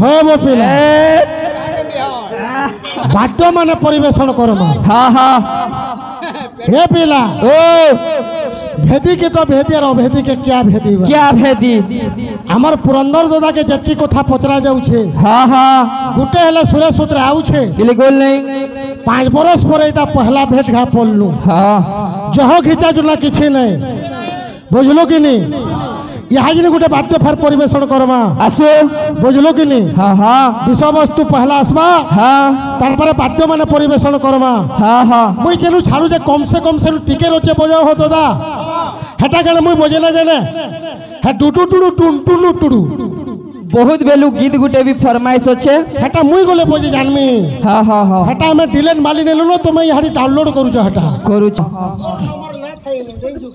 হয় বো পিলা বাদ্য মানে পরিবেশন করমা। हाँ हाँ हे पिला ओ भेदी के तो भेदी और अभेदी के क्या भेदी बा? क्या भेदी हमर पुरंदर दादा के जतकी कथा पचरा जाउछे हाँ हाँ गुटे हेले सुरेश सूत्र आउछे बिल्कुल नहीं 5 बरस पर एटा पहला भेट घा पड़लू हाँ जह घिचा जुना किछि नहीं बुझलो कि नहीं यहाँ जिन गोटे बाद्य फेर परिवेशन करमा आसो बुझलो कि नहीं हाँ हाँ विषय वस्तु पहला आसमा हाँ तारपरे बाद्य माने परिवेशन करमा हाँ हाँ मुई जेनु छाड़ू जे कम से टिके रोचे बजाओ हो दादा हेटा गले मुई बजे ना जाने हे टुटु टुडु टुन टुलु टुडु बहुत बेलू गीत गुटे भी फरमाइश अच्छे हेटा मुई गले बजे जानमी हाँ हाँ हाँ हेटा हमें डिलेन माली नेलु न तो मैं यहां डाउनलोड करू छ हेटा करू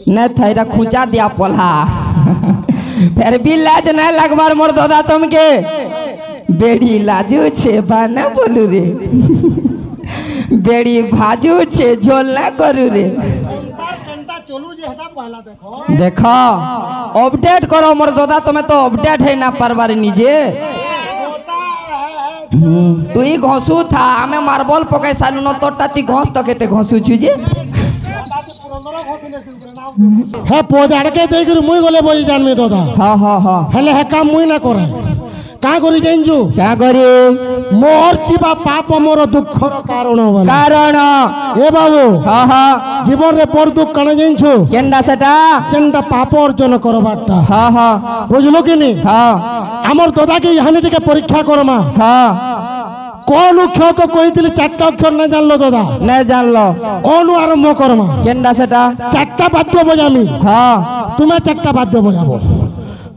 न थैरा खुचा दिया पोल्हा फिर भी लाज न लगवार मोर दादा तुमके बेड़ी लाजू छे बाना बोलू रे बेड़ी भाजू छे झोल ना करू रे देखो अपडेट करो मोर दादा तुम्हें तो अपडेट है ना परवार निजे तू ही घसू था हमें मार्बल पकाई सालू न तो टाती घस तो केते घसू छुजे हे पोजाड़ के देख मुई गले बजे जानमी दादा हाँ हाँ हाँ हेले हे काम मुई ना करे का करी जानजु क्या करे मोर चिबा पाप मोर दुखर कारण वाला कारण ए बाबू हाँ हाँ जीवन रे पर दुख कण जानछु केंडा सेटा चंदा पाप अर्जन करबाटा हाँ हाँ बुझलो कि नहीं हाँ हमर दादा के यहां टिके परीक्षा करमा हाँ कौन अक्षर तो कही 4 अक्षर न जानलो दादा नहीं जान लो कौन आरंभ करमा केंडा सेटा 4टा बाद्य बजामी हाँ तुम्हें 4टा बाद्य बजाबो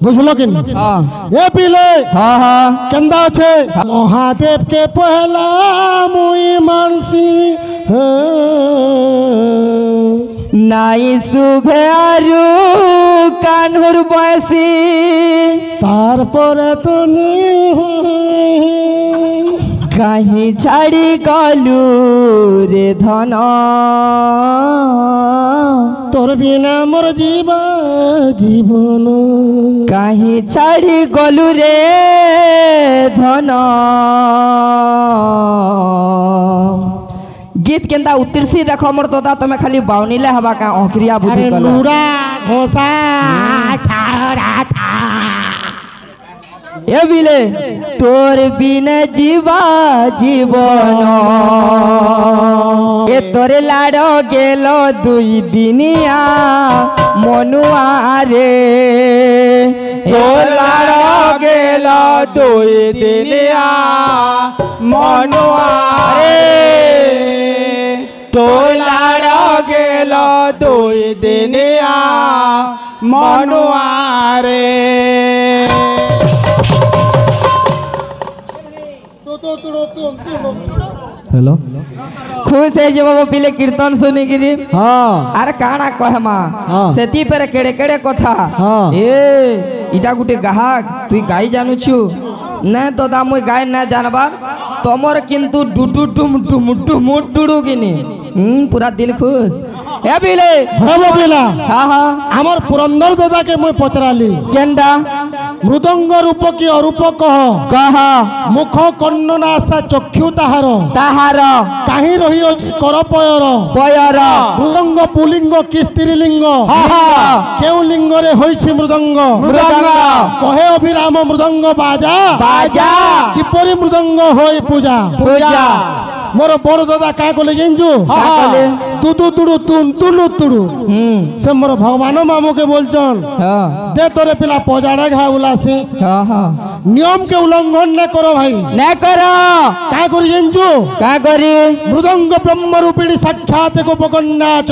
बुझलो कि नहीं हाँ ए पीले हाँ हाँ केंदा छे महादेव के पहला मुई मानसी नाई सुभे आरु कान्हुर बयसी तार पर तनी कहीं छाड़ी गलू रे धन तोर बिना मोर जीवन कहीं छाड़ी गलू रे धन गीत केंदा उतरसी देखो मोर दादा तुम्हें खाली बावनीले हवा का ओखरिया बुद्धि अरे कला नूरा घोसा ठाड़ा ठा ए बिले तोर बिन जीवा जीवन ए तोरे लाड़ो गेलो 2 दिनिया मनुआ रे तोर लाड़ो गेलो 2 दिनिया मनुआ रे तोर लाड़ो गेलो 2 दिनिया मनुआ रे हेलो खुश है जब वो पिले कीर्तन सुनी गिरी हाँ अरे काना कहे माँ सेती पर केड़े केड़े कथा हाँ ए इटा गुटे गाहक तु गाई जानू छु न तो दा मुई गाय न जानबार तमर किंतु डुडु डुम डुम डुम डुडु गिनी पूरा दिल खुश ए बिले हे बबिला हाँ हाँ हमर पुरंदर दादा के मैं पचराली केंडा मृदंग रूप की अरूप कह मुख कन्न नासा चक्षु ताहार ताहार काहे रही कर पयर पयर मृदंग पुलिंग कि स्त्रीलिंग केउ लिंग रे होइछि मृदंग मृदंग कहे अभिराम मृदंग बाजा बाजा किपरि मृदंग होई पूजा पूजा मोर बड़ दादा का कले जानजु तू तू तुडु तुन तुलु तुडु से मोर भगवान मामू के बोलचन दे तोरे पिला पजाड़ा घा उलासी नियम के उल्लंघन न करो भाई न करो का करी जानजु का करी मृदंग ब्रह्म रूपिणी साक्षात गोपकन्या च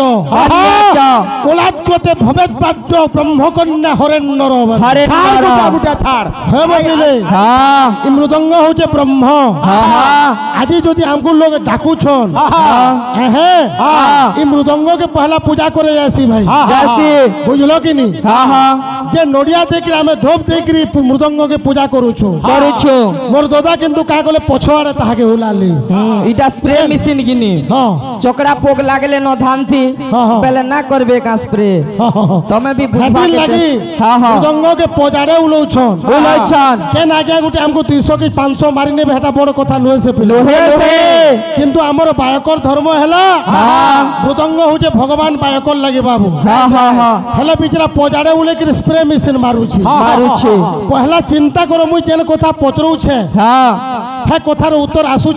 कोलात्कृते भवेत पाद्य ब्रह्मकन्या हरेन्द्र हरेन्द्र गुटा छाड़ हे बगिले हां ई मृदंग होचे ब्रह्म आज जदी हमको लोग डाकू छन इ मृदंग के पहला पूजा करे जासी भाई जासी बुझलो कि नहीं हाँ हाँ जे नोडिया देख आमे धोप देख मृदंग के पूजा करूछु मोर दादा किंतु का कले पछवाड़े ताके हुलाली इटा स्प्रे मशीन किनी हां चोकड़ा पोक लागले न धान थी पहले ना करबे का स्प्रे तमे भी बुझबा लगी हां हां मृदंग के पजाड़े उलौछन के ना के गुटे हमको 300 की 500 मारी ने बेटा बड़ कथा लोहे से लोहे किंतु हमर बायकर धर्म हैला हां मृदंग हो जे भगवान बायकर लगे बाबू हां हां हां हेला बिचरा पजाड़े उले के स्प्रे मशीन मारुछि पहला चिंता करो मुई जेन कथा पचरौ छे हां हे कथार उत्तर आसु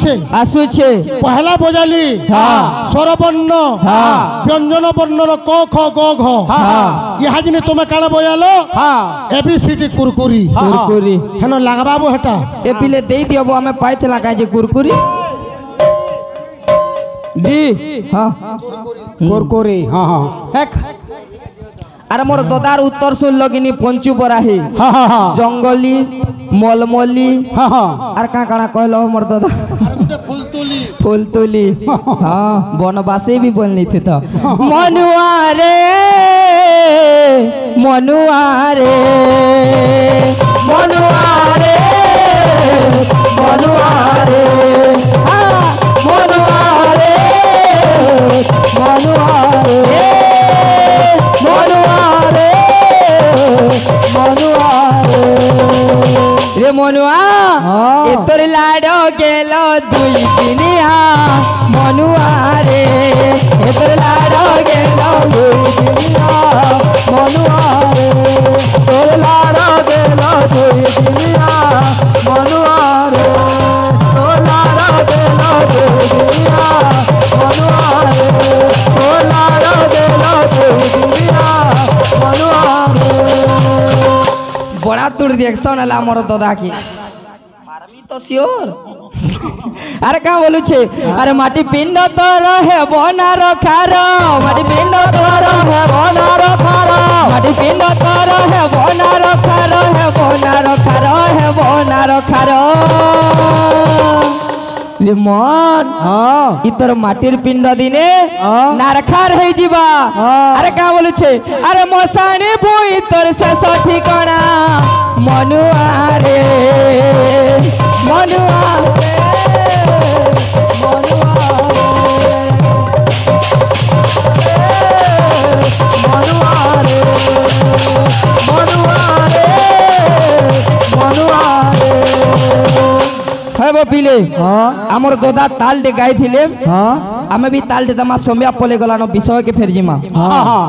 छे पहला बजाली हां स्वरवर्ण हां व्यंजन वर्णर क ख ग घ हां यहा जिने तुमे काना बजालो हां एबीसीडी कुरकुरी हेनो लागबाबो हेटा ए पिले देई दियबो हमें पाइथला काजे कुरकुरी दी हां कुरकुरी हां हां एक अरे मोर दादार उत्तर सुन लगिनी पंचु बराही हां हां हां जंगली मलमली हां हां आर का काना कहलो मोर दादा फूलतुली हां बनवासी भी बोलनी थी तो मनुआ रे मनुआ रे मनुआ रे मनुआ रे हां मनुआ रे मनुआ रे रे मनुआ ए तोर लाडो गेलो दुई दिनिया मनुआ रे ए तोर लाडो गेलो दुई दिनिया मनुआ रे तोर लाडो गेलो दुई दिनिया मनुआ रे तोर लाडो गेलो दुई दिनिया मनुआ रे तोर लाडो गेलो दुई दिनिया मनुआ रे बड़ा तोर रिएक्शन आला मोर दादा की मारमी तो सियोर अरे का बोलू छे अरे माटी पिंड तो रहे बना रखार माटी पिंड तो रहे बना रखार माटी पिंड तो रहे बना रखार है बना रखार है बना रखार ले मन हां इतर माटीर पिंड दिने नारखार हे जीवा अरे का बोलू छे अरे मसाणी भुई तोर से सठी कणा मनुआ रे मनुआ रे मनुआ रे मनुआ रे मनुआ रे है बपिले हमर दादा ताल दे गाय थिले हमें भी ताल दे दमा सोम्या पले गलानो विषय के फेर जिमा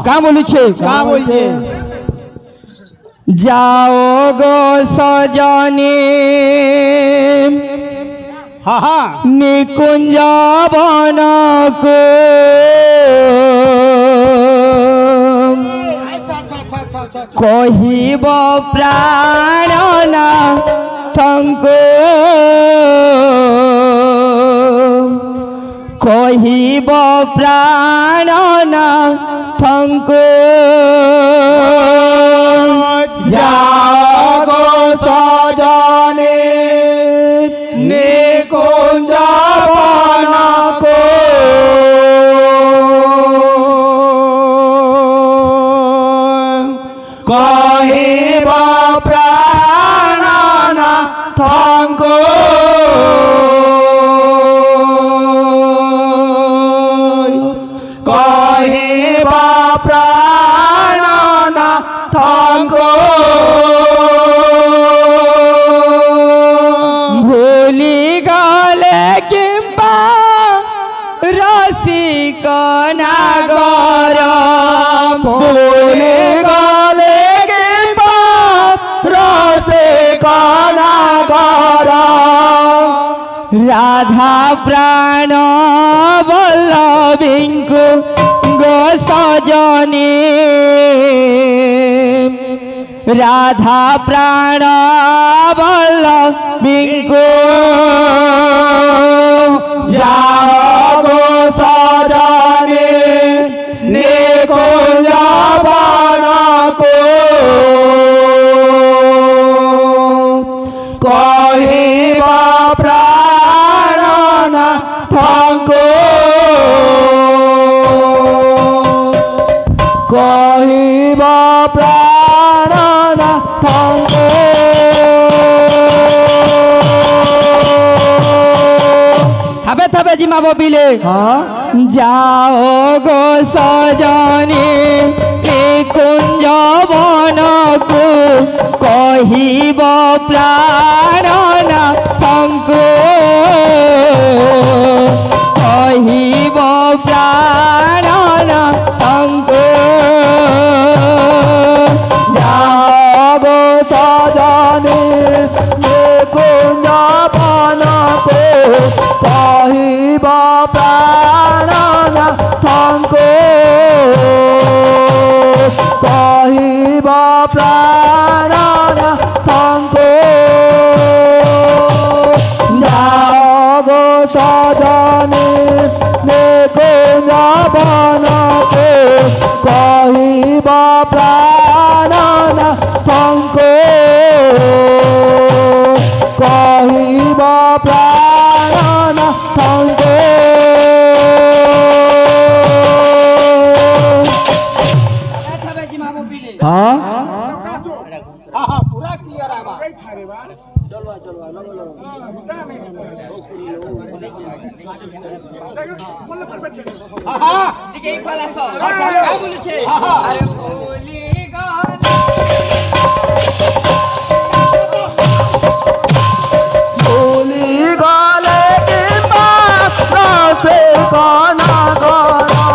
का बोलू छे का बोल छे जाओ गो सजनी हां हां निकुंज बन को कहिब प्राणना थंको कहिब प्राणना थंको जागो सजने निकुंज बन को कहिब प्राणना थंको कहिब प्राणना थंको भूली गले किंबा रसिक नागर भूली गले किंबा रसिक नागर राधा प्राण वल्लभिंकु गो सजनी राधा प्राण वल्लभिंकु जागो सजने निकुंज बन को कहिब प्राणना थंको বেজি মা বপিলে যাও গো সজনী কুঞ্জ বনকু কহিব প্রাণনাথঙ্কু কহিব প্রাণনাথঙ্কু যাও গো সজনী কুঞ্জ বনকু কহিব প্রাণনাথঙ্কু কহিব প্রাণনাথঙ্কু যাও গো সজনী কুঞ্জ বনকু কহিব প্রাণনাথঙ্কু কহিব প্রাণনাথঙ্কু हाँ ভুলি গলে কিংবা রসে কণা কণা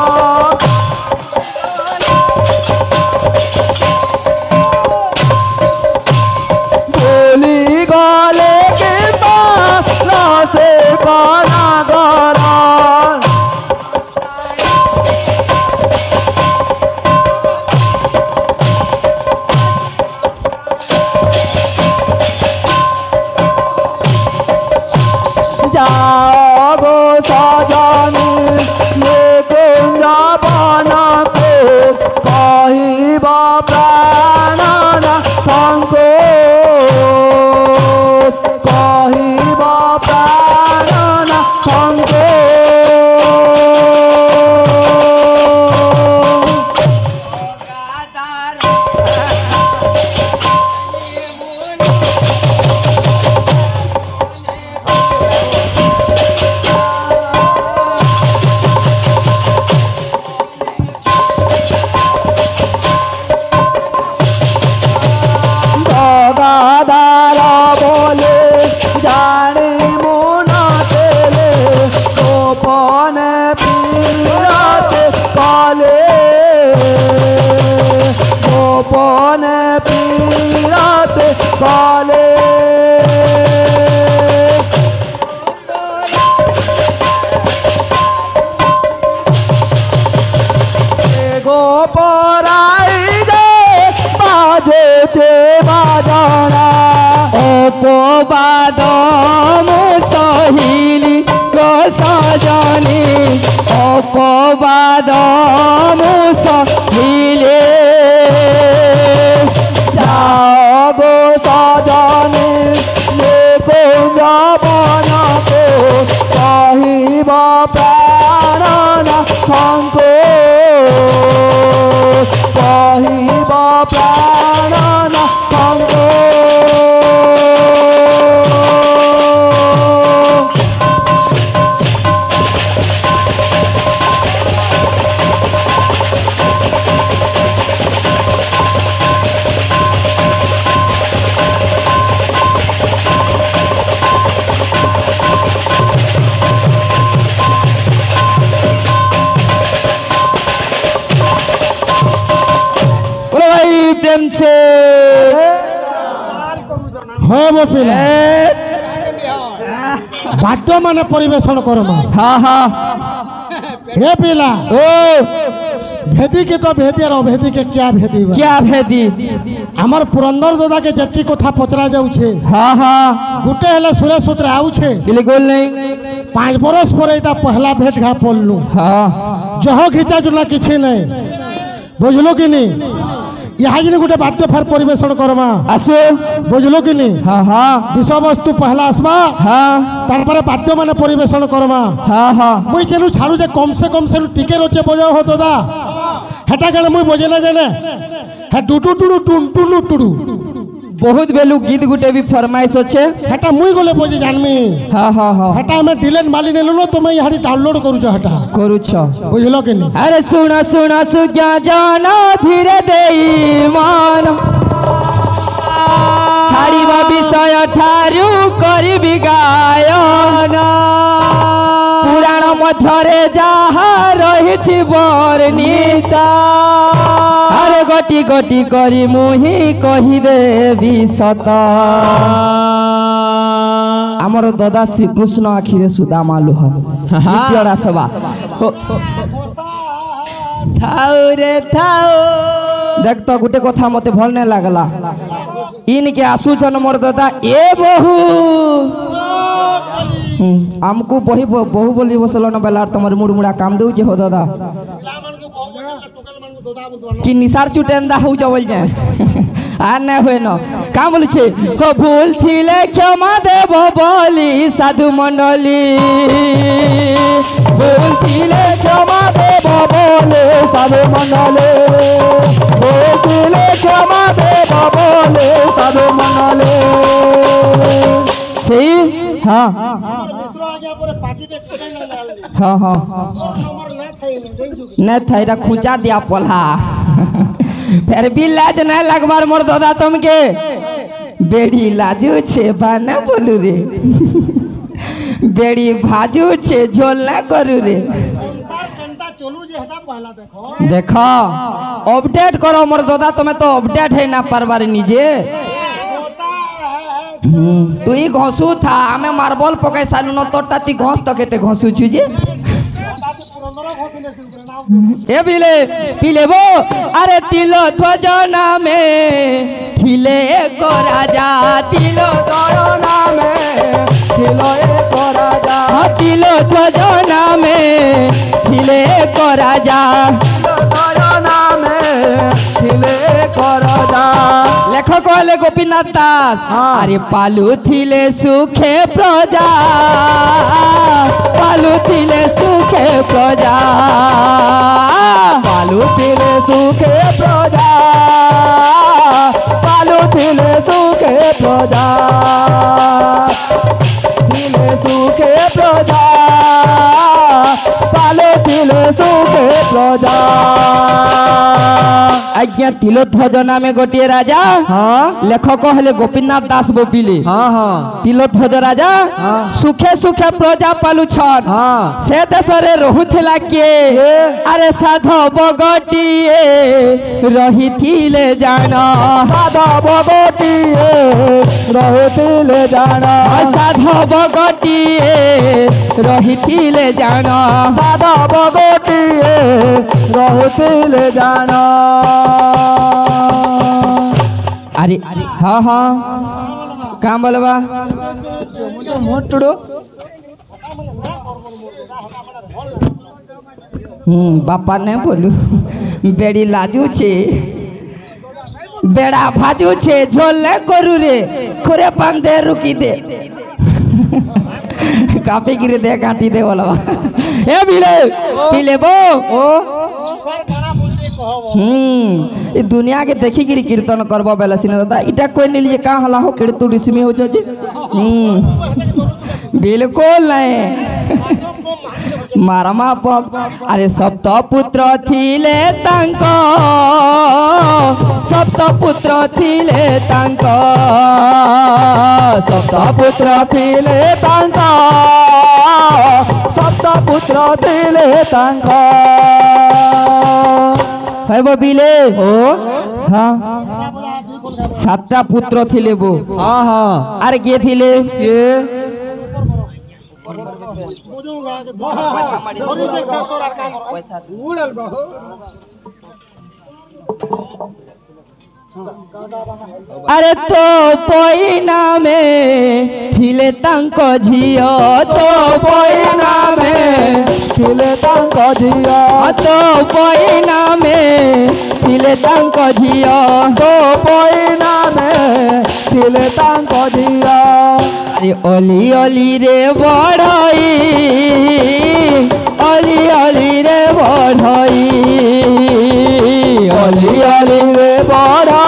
ভুলি গলে কিংবা রসে কণা কণা যাও গো সজনী কুঞ্জ বনকু কহিব প্রাণনাথঙ্কু কহিব প্রাণনাথঙ্কু দাদার বলে জানি মনাতেলে গোপনে পিরাতে কলে গোপনে পিরাতে কলে গোপরাই দে বাজেতে বাজনা অপবাদ মুসহিলি গো সজনী অপবাদ মুসহিলে যাও গো সজনী কুঞ্জ বনকু কহিব প্রাণনাথঙ্কু কহিব প্রাণনাথঙ্কু बोलो भाई प्रेम से হয় বপিলা বাদ্য মানে পরিবেশন করমা हाँ हाँ হে পিলা ओ ভেদি কে তো ভেদি আর অভেদি কে क्या ভেদি क्या भेदी আমার পুরন্দর দাদা কে যেতি কথা পচরা যাউছে हाँ हाँ গুটে হেলে সুরে সুতরে আউছে बिल्कुल नहीं 5 বরস পরে এটা পহলা ভেট ঘা পড়লু हाँ জহ খিচা জুনা কিছু নাই বুঝলো কি নি ইহাজিনি গোটে বাদ্য ফের পরিবেশন করমা आसो বুঝলো কি নি हाँ हाँ বিষয়বস্তু পহলা আসবা हाँ তারপরে বাদ্য মানে পরিবেশন করমা हाँ हाँ মুই কেন ছাড়ু যে কমসে কম সেনু টিকে রচে বজাও হতো দা হেটা কেন মুই বজে না জানে হ্যাঁ টুটু টুডু টুন টুলু টুডু बहुत बेलू गीत गुटे भी फरमाइश अच्छे हेटा मुई गले बजे जानमी हाँ हाँ हाँ हेटा हमें डिलीट माली ने लो तो मैं यहाँ डाउनलोड करू छ हेटा करू छ बुझलो कि नहीं अरे सुना सुना सुज्ञा जाना धीरे दे मान छाड़िबा विषय ठारू करिबि गायन पुराण मध्यरे जाहा रहिछि वर्णिता अरे गटी गटी करी मुही कहिदेबि सत आमर दादा श्री कृष्ण आखिरे सुदामा लुह विद्यारा सभा थाओ रे थाओ देख तो गुटे कथा मते भल नहीं लागला इनके आसुचन मोर दादा ए बहु हमको बही बहु बोली बसल न बेला तमर मुड़मुड़ा काम दउ जे हो दादा कि निसार चुटेंदा हो जवल जाए आ न होय न का बोलु छे हो भूल थिले क्षमा देव बोली साधु मंडली भूल थिले क्षमा देव बोले साधु मंडले भूल थिले क्षमा देव बोले साधु मंडले सही हाँ हाँ हाँ नहीं था इरा खुचा दिया पोला फिर भी लाज नहीं लगवार मोर दादा तुमके बेड़ी लाजू छे बाना बोलू रे बेड़ी भाजू छे झोल ना करू रे देखो अपडेट करो मोर दादा तुम्हें तो अपडेट है ना परवार निजे तू ही घसू था हमें मार्बल पकाई सालू न तो टाती घस तो केते घसू छुजे ए बिले पिले वो अरे तिलो ध्वजना में थिले को राजा तिलो ध्वजना में थिलो को राजा तिलो ध्वजना में थिले को राजा ध्वजना में थिले को राजा लेखक कहले गोपीनाथ दास अरे पालू थिले सुखे प्रजा पालू थिले सुखे प्रजा पालू थिले सुखे प्रजा पालू थिले सुखे प्रजा थिले सुखे प्रजा पालू थिले सुखे प्रजा आज्ञा तिलो ध्वजना में गोटे राजा हाँ लेखक हेले गोपीनाथ दास बोपिले हाँ हाँ तिलो ध्वज राजा सुखे सुखे प्रजा पालु छन हाँ से देशरे रहुथिला के अरे साधव गटिए रहिथिले जाना साधव गटिए रहिथिले जाना साधव गटिए रहिथिले जाना साधव गटिए रहिथिले जाना अरे हाँ हाँ काम बोलबा मोटड़ो बापा ने बोलू बेड़ी लाजू छे बेड़ा भाजू छे झोल ले करू रे खोरे पान दे रुकी दे कापी गिरे दे काटी दे बोलबा ए बिले पिले बो ये दुनिया के देखी गिरी कीर्तन करबो बेला सिने दादा इटा कोई नहीं लिए का हला हो कीर्तन रिसमी हो जे बिल्कुल नहीं मारमा पप अरे सप्त पुत्र थिले तांको सप्त पुत्र थिले तांको सप्त पुत्र थिले तांको सप्त पुत्र थिले तांको है वो बिले ओ हाँ सातटा पुत्र थिले वो हाँ हाँ अरे के थिले ये अरे तो पैना में थिले तांको झियो तो पैना में थिले तांको झियो तो पैना में थिले तांको झियो तो पैना में थिले तांको झियो अरे ओली ओली रे बढ़ई ओली ओली रे बढ़ई ओली ओली रे बढ़ई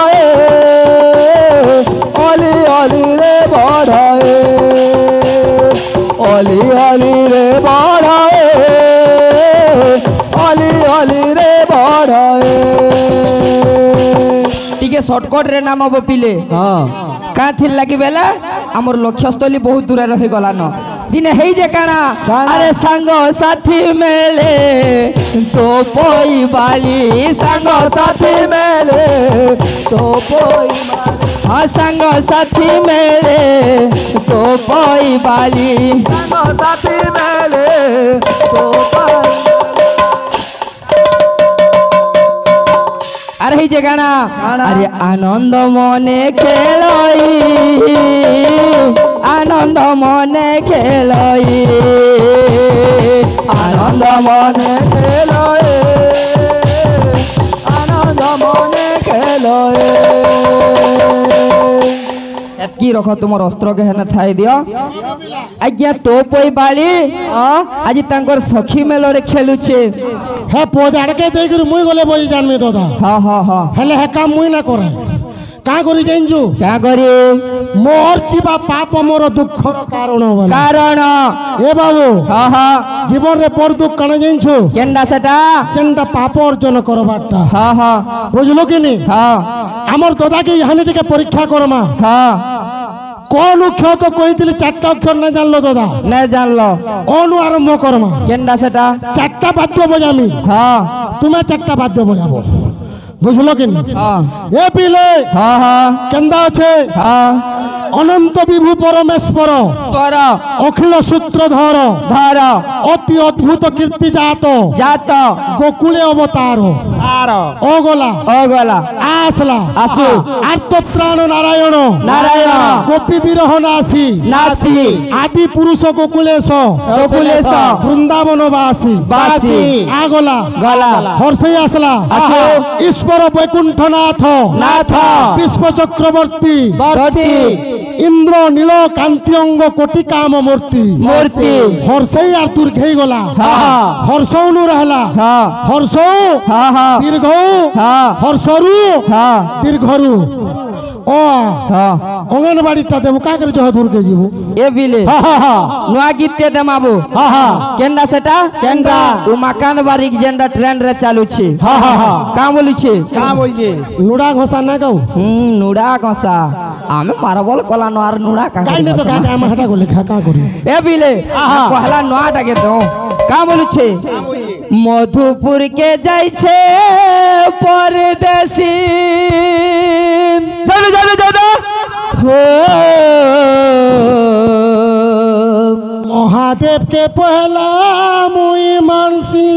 गली रे बढ़े टिके शॉर्टकट रे नाम अब पिले हाँ का थिल लगी बेला हमर लक्ष्यस्थली बहुत दूर रही गला न दिने हेई जे काना अरे संग साथी मेले तो पोई बाली संग साथी मेले तो पोई हाँ संग साथी मेले तो पोई बाली संग साथी मेले तो पोई अरे हेई जे गाना अरे आनंद मने खेलई आनंद मने खेलई आनंद मने खेलए आनंद मने खेलए एतकी रख तुमर अस्त्र के हेने थाई दियो आज्ञा तो पोई बाली आज तांकर सखी मेलरे खेलुछे हे पोजाड़ के देख मुई गले बई जानमी दादा हाँ हाँ हाँ हेले हे काम मुई ना करे का करी जाइजु क्या करी मोर चिबा पाप मोर दुखर कारण बने कारण ए बाबू हाँ हाँ जीवन रे पर दुख काना जाइछु केंडा सेटा जेंटा पाप अर्जन करबाटा हाँ हाँ बुझलो कि नी हाँ हमर दादा के यहानी टिके परीक्षा करमा हाँ कौन अक्षर तो कहितली चारटा अक्षर ना जानलो दादा नहीं जान लो कौन आरंभ करमा केंडा सेटा चारटा वाद्य बजामी हाँ तुम्हें चारटा वाद्य बजाबो बुझलो कि नी हाँ ए पिले हाँ हाँ केंदा আছে हाँ अनंत विभु परमेश्वर पर अखिल सूत्रधर धर अति अद्भुत कीर्ति जात जात गोकुले अवतार ओगला ओगला आसला आसु आर्तत्राण नारायण नारायण गोपी विरह नासी नासी आदि पुरुष गोकुलेश गोकुलेश वृंदावन बासी बासी आगला गला हर्षई आसला आसु ईश्वर वैकुंठनाथ नाथ विश्व चक्रवर्ती भक्ति इंद्र नील कांति अंग कोटि काम मूर्ति मूर्ति हर्षई आर दुर्घई गला हाँ हर्षनु रहला हाँ हर्षौ हाँ हाँ दीर्घौ हाँ हर्षरु हाँ दीर्घरु ओ हाँ अंगनबाड़ीटा देबो का करे जह दूर के जीवो ए बिले हां हां हां नुआ गीते देमाबो हां हां केंडा सेटा केंडा उमाकांत बारिक जेंडा ट्रेन रे चालू छे हां हां हां का बोली छे का बोलिए नुडा घोसा ना गाऊ नुडा कसा आमे मारबल कला नोर नुडा का काई ने तो का हम हटा को लिखा का करी ए बिले पहला नुआटा के दो का बोली छे मधुपुर के जाई छे परदेसी चलो चलो चलो हो महादेव के पहला मुई मानसी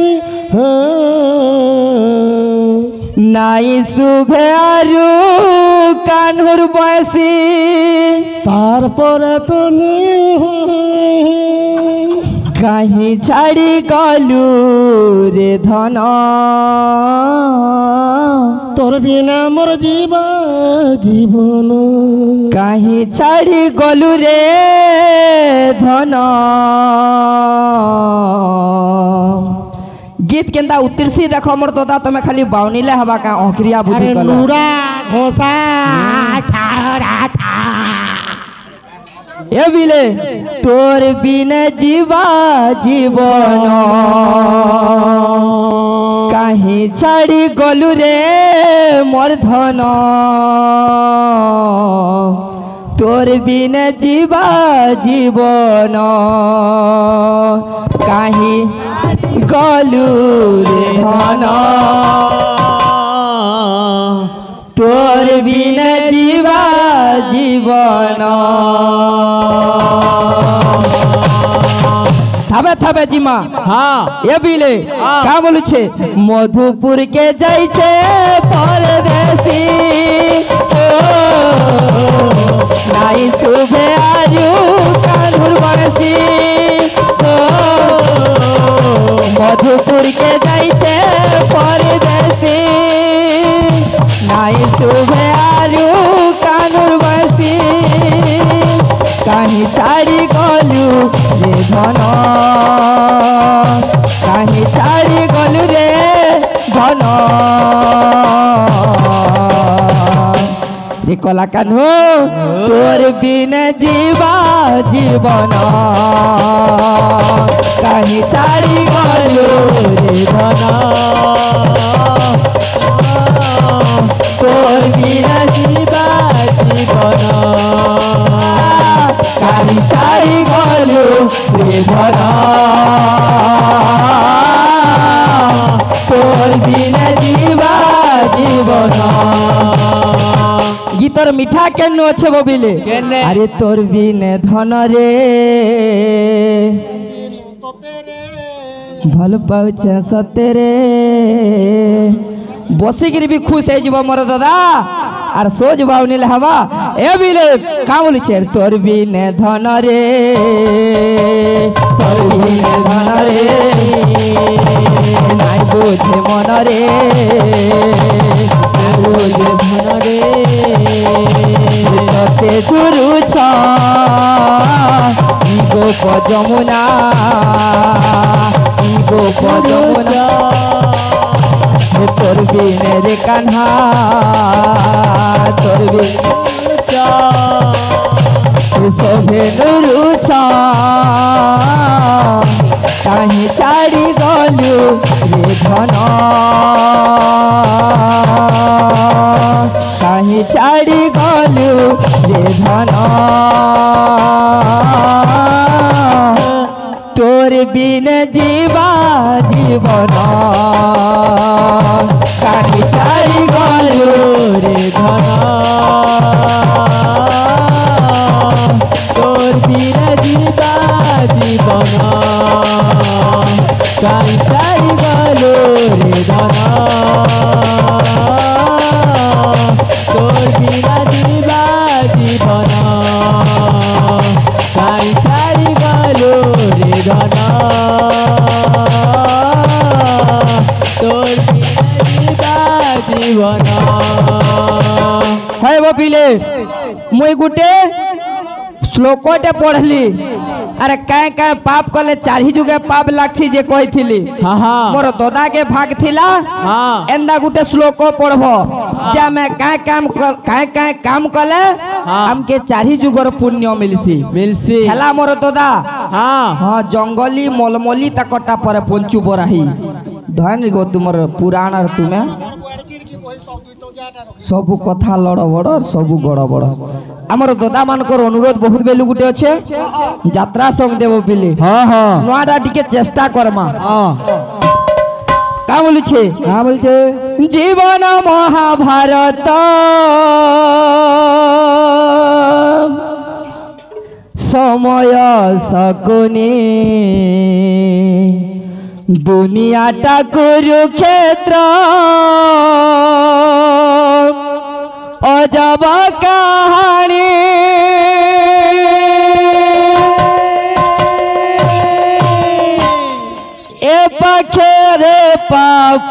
नाई सुभे आरु कान्हुर बयसी तारपरे तुनी कहीं छाड़ी गलू रे धन तोर बिना मोर जीवा जीवन कहीं छाड़ी गलू रे धन गीत केंदा उतरसी देखो मोर दादा तमे खाली बावनीले हवा का ओखरिया बुद्धि अरे कला नूरा घोसा ठाड़ा ठा ए बिले तोर बिन जीवा जीवन कहीं छाड़ी गलू रे मोर धन तोर बिन जीवा जीवन कहीं गलू रे धन तोर बिन जीवा जीवन थाबे थाबे जीमा हाँ ए बिले का बोलू छे मधुपुर के जाई छे परदेसी नाई सुबे आयु कान्हुर बरसी मधुपुर के जाई छे परदेसी नाई सुबे आयु कान्हुर बरसी कहीं छाड़ी गलू रे धन कहीं छाड़ी गलू रे धन ଏ କଲା କାହ୍ନୁ ତୋର ବିନ ଯିବା ଜୀବନ କାହିଁ ଛାଡ଼ି ଗଲୁ ରେ ଧନ ତୋର ବିନ ଯିବା ଜୀବନ କାହିଁ ଛାଡ଼ି ଗଲୁ ରେ ଧନ তোর বিনে জীবা জীবন গীতর মিঠা কেন আছে ববিলে আরে তোর বিনে ধন রে ভাল পাউছে সতেরে বসিকিরি বি খুশ হয়ে যাব মোর দাদা আর সোজ বাউনিলে হবা এ বিলে কামুলিছে তোর বিনে ধন রে তোর বিনে ধন রে নাই বুঝে মন রে নাই বুঝে ধন রে তোতে ঝুরুছ ইগো যমুনা ইগো যমুনা তোর বিনে রে কান্হা তোর বিনে সভে নুরুছ কাহি ছাড়ি গলু রে ধন কাহি ছাড়ি গলু রে ধন তোর বিন জীবা জীবন কাহি ছাড়ি গলু রে ধন তোর বিন জীবা জীবন কাহি ছাড়ি গলু রে ধন তোর বিন জীবা জীবন কাহি ছাড়ি গলু রে ধন তোর জীবন হয় বপিলে মুই গুটে শ্লোকटे पढ़ली अरे काय काय पाप कले चारही जुगे पाप लागछि जे कहिथिली हां हां मोर दादा के भाग थिला हां एंदा गुटे श्लोक पढ़बो जे मैं काय काम कले हमके चारही जुगर पुण्य मिलसी हेला मोर दादा हां हां जंगली मलमली तकटा पर पंचु बराही धन गो तुमर पुराण और तुमे सब कथा लड़ बड़ सब गड़ बड़ आमर दादा मानकर अनुरोध बहुत बेलु गुटे अच्छे यात्रा संग देव बिले हां हां नोआडा टिके चेष्टा करमा हां का बोलु छे हां बोलते जीवन महाभारत समय सकुनी दुनियाटा कुरुक्षेत्र अजब कहानी ए पाखरे पाप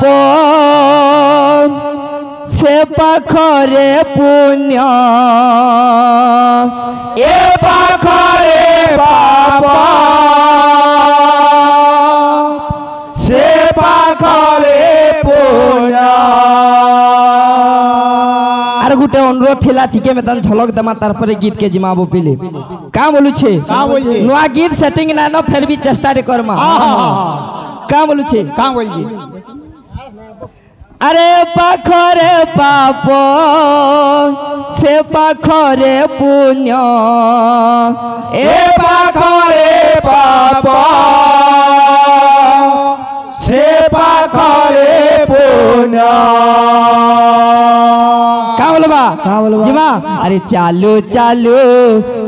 से पाखरे पुण्य ए पाखरे पाप से पाखरे पुण्य आर गुटे अनुरोध थिला ठीके में तन झलक दमा तार पर गीत के जिमाबो पिले का बोलु छे नुआ गीत सेटिंग ना न फिर भी चेष्टा रे करमा का बोलु छे का बोलिए अरे पाखरे पाप से पाखरे पुण्य ए पाखरे पाप से पाखरे पुण्य का बोलबा जिमा अरे चालू चालू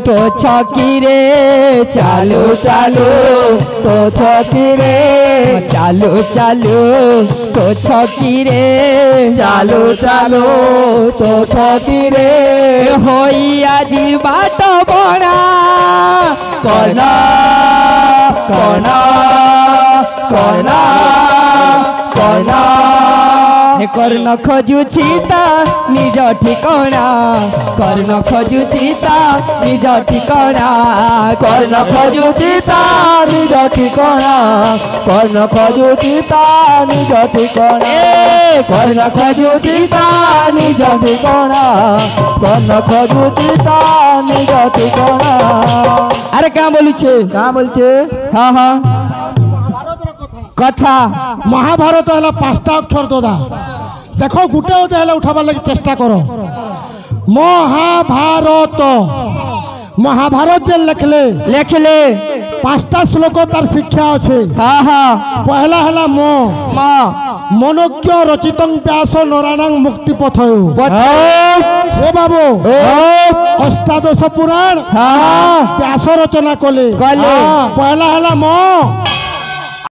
तो छकी रे चालू चालू तो छकी रे चालू चालू तो छकी रे चालू चालू तो छकी रे होई आजी बाट बड़ा कना कना कना कना ଏ କର୍ଣ୍ଣ ଖୋଜୁଛି ତା ନିଜ ଠିକଣା କର୍ଣ୍ଣ ଖୋଜୁଛି ତା ନିଜ ଠିକଣା କର୍ଣ୍ଣ ଖୋଜୁଛି ତା ନିଜ ଠିକଣା କର୍ଣ୍ଣ ଖୋଜୁଛି ତା ନିଜ ଠିକଣା କର୍ଣ୍ଣ ଖୋଜୁଛି ତା ନିଜ ଠିକଣା କର୍ଣ୍ଣ ଖୋଜୁଛି ତା ନିଜ ଠିକଣା। আরে কা বলছে क्या बोलছে হ্যাঁ হ্যাঁ কথা মহাভারত হল 5টা অক্ষর দাদা দেখো গোটে ওতে হলে উঠাবার লাগি চেষ্টা করো মহাভারত মহাভারত যে লেখলে লেখলে 5টা শ্লোক তার শিক্ষা আছে হ্যাঁ হ্যাঁ পহলা হলা মা মনজ্ঞ রচিতং ব্যাস নরাণাং মুক্তি পথয় কথা হে বাবু অষ্টাদশ পুরাণ হ্যাঁ ব্যাস রচনা কলে কলে পহলা হলা